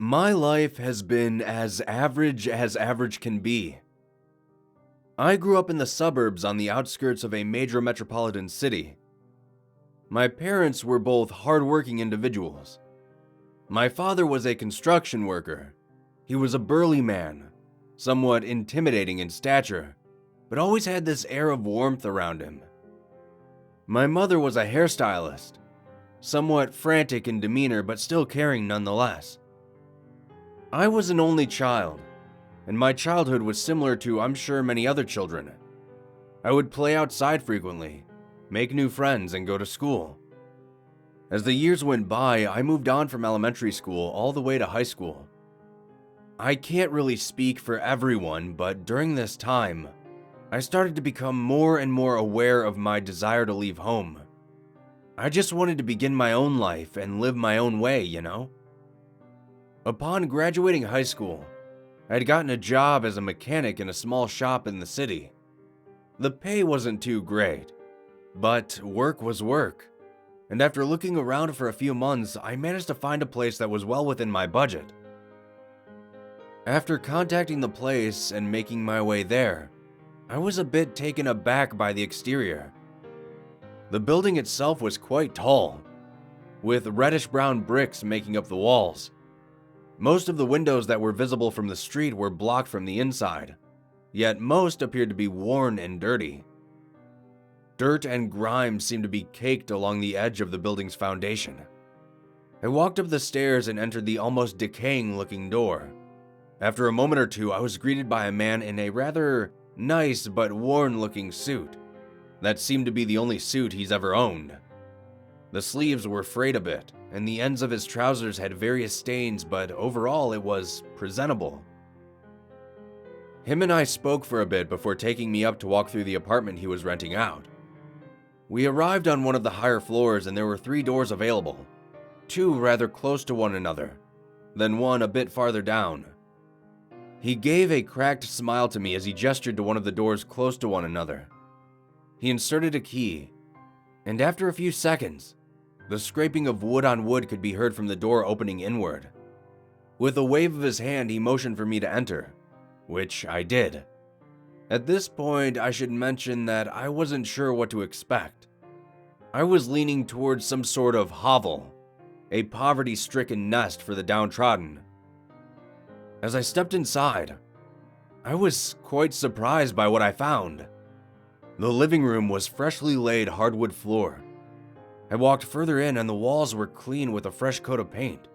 My life has been as average can be. I grew up in the suburbs on the outskirts of a major metropolitan city. My parents were both hardworking individuals. My father was a construction worker. He was a burly man, somewhat intimidating in stature, but always had this air of warmth around him. My mother was a hairstylist, somewhat frantic in demeanor but still caring nonetheless. I was an only child, and my childhood was similar to, I'm sure, many other children. I would play outside frequently, make new friends, and go to school. As the years went by, I moved on from elementary school all the way to high school. I can't really speak for everyone, but during this time, I started to become more and more aware of my desire to leave home. I just wanted to begin my own life and live my own way, you know? Upon graduating high school, I had gotten a job as a mechanic in a small shop in the city. The pay wasn't too great, but work was work, and after looking around for a few months, I managed to find a place that was well within my budget. After contacting the place and making my way there, I was a bit taken aback by the exterior. The building itself was quite tall, with reddish-brown bricks making up the walls. Most of the windows that were visible from the street were blocked from the inside, yet most appeared to be worn and dirty. Dirt and grime seemed to be caked along the edge of the building's foundation. I walked up the stairs and entered the almost decaying-looking door. After a moment or two, I was greeted by a man in a rather nice but worn-looking suit. That seemed to be the only suit he's ever owned. The sleeves were frayed a bit, and the ends of his trousers had various stains, but overall it was presentable. Him and I spoke for a bit before taking me up to walk through the apartment he was renting out. We arrived on one of the higher floors and there were 3 doors available, 2 rather close to one another, then one a bit farther down. He gave a cracked smile to me as he gestured to one of the doors close to one another. He inserted a key, and after a few seconds, the scraping of wood on wood could be heard from the door opening inward. With a wave of his hand, he motioned for me to enter, which I did. At this point, I should mention that I wasn't sure what to expect. I was leaning towards some sort of hovel, a poverty-stricken nest for the downtrodden. As I stepped inside, I was quite surprised by what I found. The living room was freshly laid hardwood floor. I walked further in and the walls were clean with a fresh coat of paint.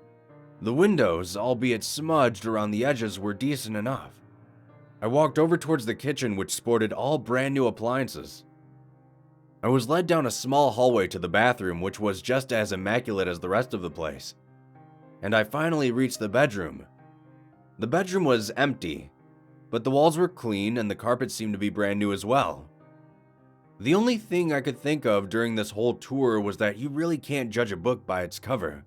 The windows, albeit smudged around the edges, were decent enough. I walked over towards the kitchen, which sported all brand new appliances. I was led down a small hallway to the bathroom, which was just as immaculate as the rest of the place. And I finally reached the bedroom. The bedroom was empty, but the walls were clean and the carpet seemed to be brand new as well. The only thing I could think of during this whole tour was that you really can't judge a book by its cover.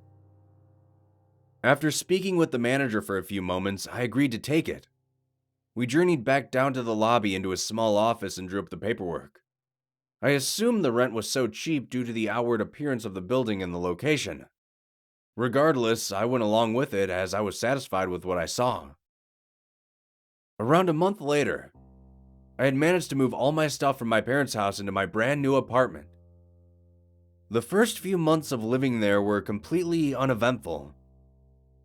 After speaking with the manager for a few moments, I agreed to take it. We journeyed back down to the lobby into a small office and drew up the paperwork. I assumed the rent was so cheap due to the outward appearance of the building and the location. Regardless, I went along with it as I was satisfied with what I saw. Around a month later, I had managed to move all my stuff from my parents' house into my brand new apartment. The first few months of living there were completely uneventful.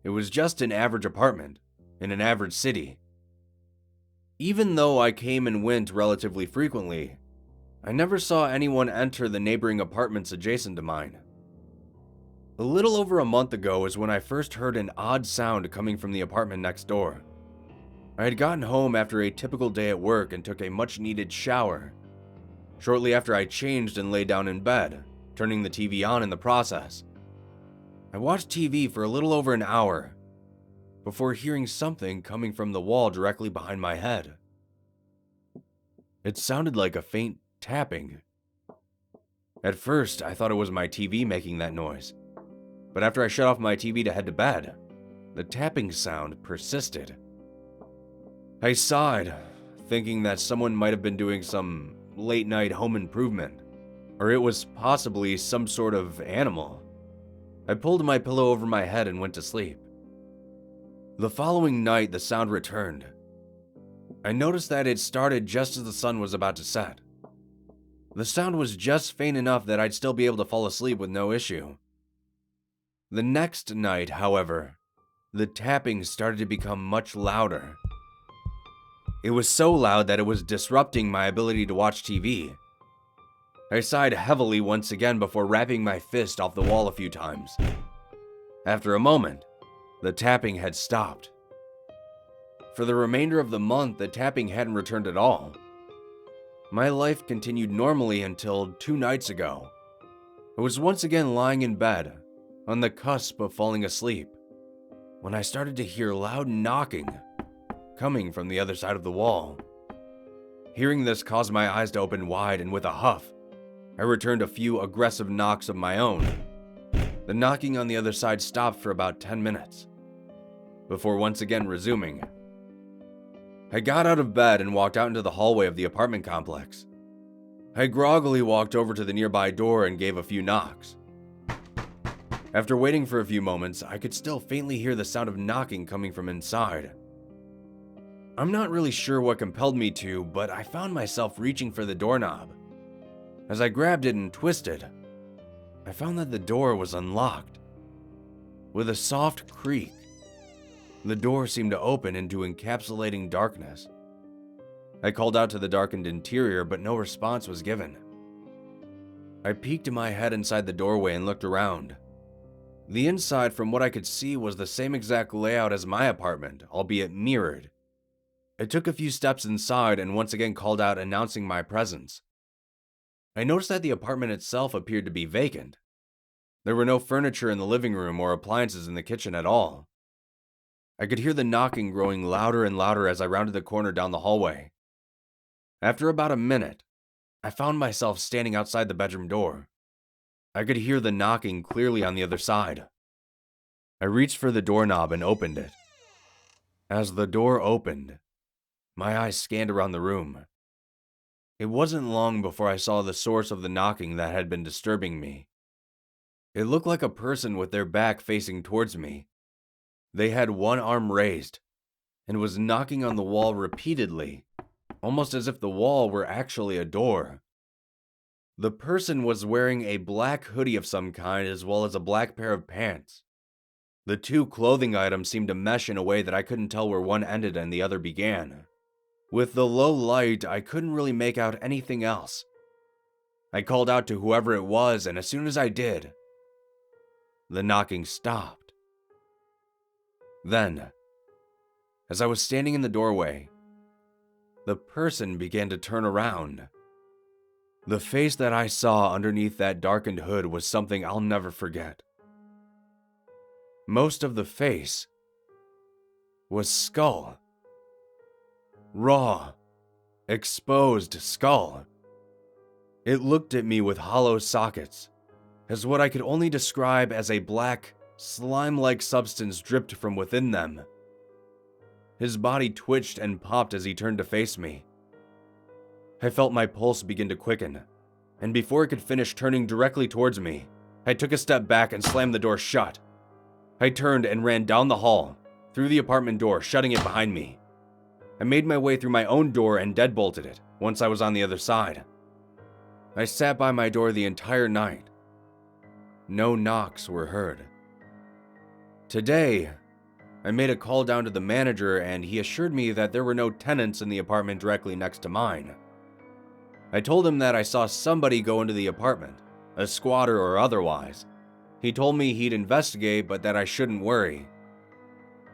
It was just an average apartment in an average city. Even though I came and went relatively frequently, I never saw anyone enter the neighboring apartments adjacent to mine. A little over a month ago is when I first heard an odd sound coming from the apartment next door. I had gotten home after a typical day at work and took a much-needed shower. Shortly after, I changed and lay down in bed, turning the TV on in the process. I watched TV for a little over an hour before hearing something coming from the wall directly behind my head. It sounded like a faint tapping. At first, I thought it was my TV making that noise, but after I shut off my TV to head to bed, the tapping sound persisted. I sighed, thinking that someone might have been doing some late-night home improvement, or it was possibly some sort of animal. I pulled my pillow over my head and went to sleep. The following night, the sound returned. I noticed that it started just as the sun was about to set. The sound was just faint enough that I'd still be able to fall asleep with no issue. The next night, however, the tapping started to become much louder. It was so loud that it was disrupting my ability to watch TV. I sighed heavily once again before rapping my fist off the wall a few times. After a moment, the tapping had stopped. For the remainder of the month, the tapping hadn't returned at all. My life continued normally until 2 nights ago. I was once again lying in bed, on the cusp of falling asleep, when I started to hear loud knocking coming from the other side of the wall. Hearing this caused my eyes to open wide, and with a huff, I returned a few aggressive knocks of my own. The knocking on the other side stopped for about 10 minutes, before once again resuming. I got out of bed and walked out into the hallway of the apartment complex. I groggily walked over to the nearby door and gave a few knocks. After waiting for a few moments, I could still faintly hear the sound of knocking coming from inside. I'm not really sure what compelled me to, but I found myself reaching for the doorknob. As I grabbed it and twisted, I found that the door was unlocked. With a soft creak, the door seemed to open into encapsulating darkness. I called out to the darkened interior, but no response was given. I peeked my head inside the doorway and looked around. The inside, from what I could see, was the same exact layout as my apartment, albeit mirrored. I took a few steps inside and once again called out, announcing my presence. I noticed that the apartment itself appeared to be vacant. There were no furniture in the living room or appliances in the kitchen at all. I could hear the knocking growing louder and louder as I rounded the corner down the hallway. After about a minute, I found myself standing outside the bedroom door. I could hear the knocking clearly on the other side. I reached for the doorknob and opened it. As the door opened, my eyes scanned around the room. It wasn't long before I saw the source of the knocking that had been disturbing me. It looked like a person with their back facing towards me. They had one arm raised and was knocking on the wall repeatedly, almost as if the wall were actually a door. The person was wearing a black hoodie of some kind as well as a black pair of pants. The two clothing items seemed to mesh in a way that I couldn't tell where one ended and the other began. With the low light, I couldn't really make out anything else. I called out to whoever it was, and as soon as I did, the knocking stopped. Then, as I was standing in the doorway, the person began to turn around. The face that I saw underneath that darkened hood was something I'll never forget. Most of the face was skull. Raw, exposed skull. It looked at me with hollow sockets, as what I could only describe as a black, slime-like substance dripped from within them. His body twitched and popped as he turned to face me. I felt my pulse begin to quicken, and before it could finish turning directly towards me, I took a step back and slammed the door shut. I turned and ran down the hall, through the apartment door, shutting it behind me. I made my way through my own door and deadbolted it once I was on the other side. I sat by my door the entire night. No knocks were heard. Today, I made a call down to the manager and he assured me that there were no tenants in the apartment directly next to mine. I told him that I saw somebody go into the apartment, a squatter or otherwise. He told me he'd investigate, but that I shouldn't worry.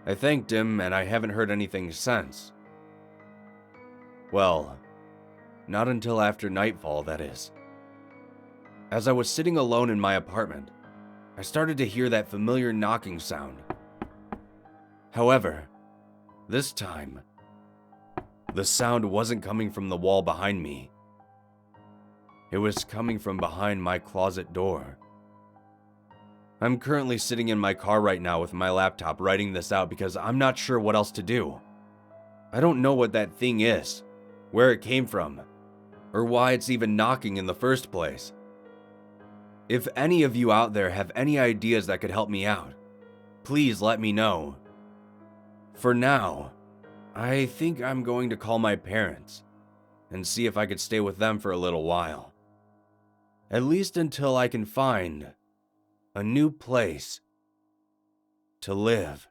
I thanked him and I haven't heard anything since. Well, not until after nightfall, that is. As I was sitting alone in my apartment, I started to hear that familiar knocking sound. However, this time, the sound wasn't coming from the wall behind me. It was coming from behind my closet door. I'm currently sitting in my car right now with my laptop writing this out because I'm not sure what else to do. I don't know what that thing is, where it came from, or why it's even knocking in the first place. If any of you out there have any ideas that could help me out, please let me know. For now, I think I'm going to call my parents and see if I could stay with them for a little while. At least until I can find a new place to live.